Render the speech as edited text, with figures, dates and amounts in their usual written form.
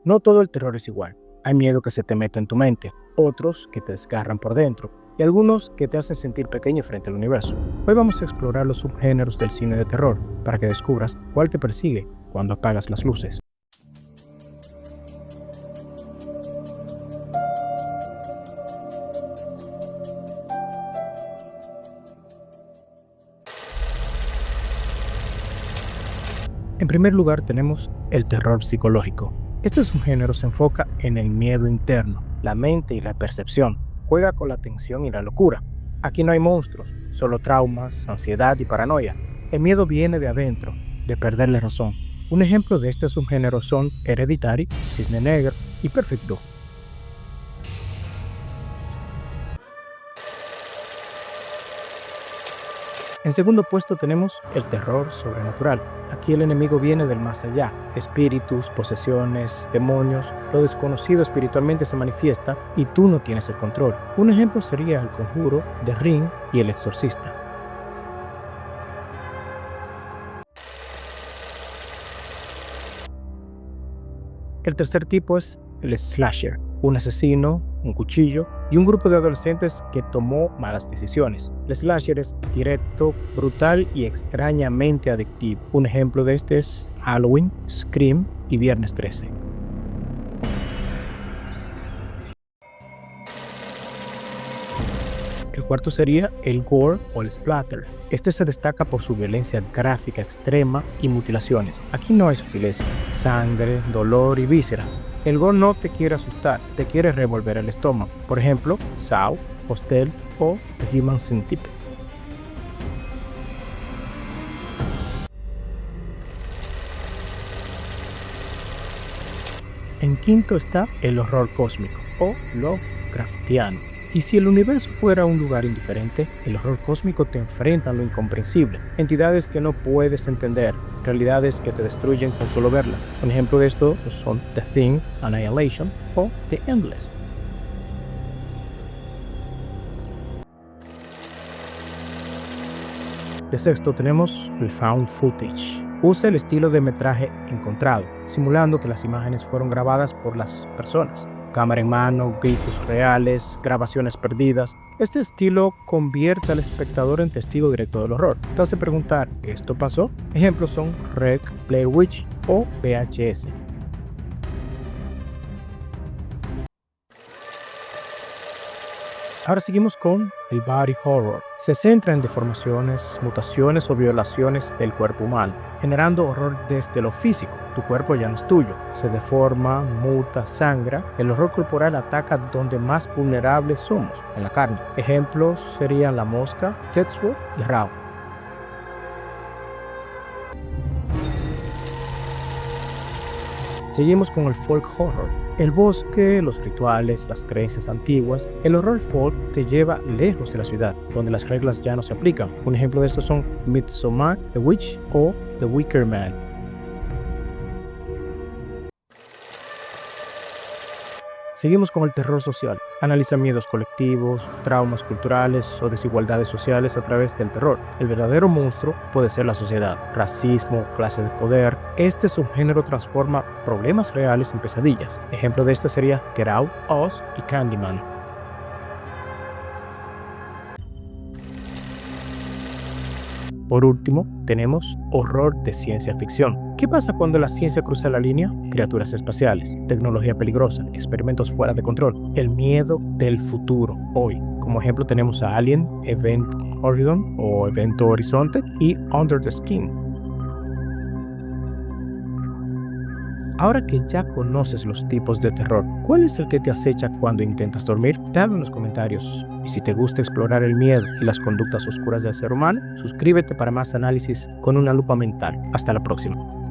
No todo el terror es igual. Hay miedo que se te mete en tu mente, otros que te desgarran por dentro y algunos que te hacen sentir pequeño frente al universo. Hoy vamos a explorar los subgéneros del cine de terror para que descubras cuál te persigue cuando apagas las luces. En primer lugar tenemos el terror psicológico. Este subgénero se enfoca en el miedo interno, la mente y la percepción. Juega con la tensión y la locura. Aquí no hay monstruos, solo traumas, ansiedad y paranoia. El miedo viene de adentro, de perder la razón. Un ejemplo de este subgénero son Hereditary, Cisne Negro y Perfect Blue. En segundo puesto tenemos el terror sobrenatural. Aquí el enemigo viene del más allá. Espíritus, posesiones, demonios, lo desconocido espiritualmente se manifiesta y tú no tienes el control. Un ejemplo sería El Conjuro, The Ring y El Exorcista. El tercer tipo es el slasher, un asesino, un cuchillo y un grupo de adolescentes que tomó malas decisiones. El slasher es directo, brutal y extrañamente adictivo. Un ejemplo de este es Halloween, Scream y Viernes 13. El cuarto sería el gore o el splatter. Este se destaca por su violencia gráfica extrema y mutilaciones. Aquí no hay sutileza, sangre, dolor y vísceras. El gore no te quiere asustar, te quiere revolver el estómago. Por ejemplo, Saw, Hostel o The Human Centipede. En quinto está el horror cósmico o Lovecraftiano. Y si el universo fuera un lugar indiferente, el horror cósmico te enfrenta a lo incomprensible, entidades que no puedes entender, realidades que te destruyen con solo verlas. Un ejemplo de esto son The Thing, Annihilation o The Endless. De sexto tenemos el Found Footage. Usa el estilo de metraje encontrado, simulando que las imágenes fueron grabadas por las personas. Cámara en mano, gritos reales, grabaciones perdidas. Este estilo convierte al espectador en testigo directo del horror. Te hace preguntar, ¿esto pasó? Ejemplos son Rec, Blair Witch o VHS. Ahora seguimos con el body horror. Se centra en deformaciones, mutaciones o violaciones del cuerpo humano, generando horror desde lo físico. Tu cuerpo ya no es tuyo, se deforma, muta, sangra. El horror corporal ataca donde más vulnerables somos, en la carne. Ejemplos serían La Mosca, Deathstroke y Raw. Seguimos con el folk horror. El bosque, los rituales, las creencias antiguas. El horror folk te lleva lejos de la ciudad, donde las reglas ya no se aplican. Un ejemplo de estos son Midsommar, The Witch o The Wicker Man. Seguimos con el terror social. Analiza miedos colectivos, traumas culturales o desigualdades sociales a través del terror. El verdadero monstruo puede ser la sociedad, racismo, clase de poder. Este subgénero transforma problemas reales en pesadillas. Ejemplo de este sería Get Out, Us y Candyman. Por último, tenemos horror de ciencia ficción. ¿Qué pasa cuando la ciencia cruza la línea? Criaturas espaciales, tecnología peligrosa, experimentos fuera de control, el miedo del futuro hoy. Como ejemplo tenemos a Alien, Event Horizon o Evento Horizonte y Under the Skin. Ahora que ya conoces los tipos de terror, ¿cuál es el que te acecha cuando intentas dormir? Déjalo en los comentarios. Y si te gusta explorar el miedo y las conductas oscuras del ser humano, suscríbete para más análisis con una lupa mental. Hasta la próxima.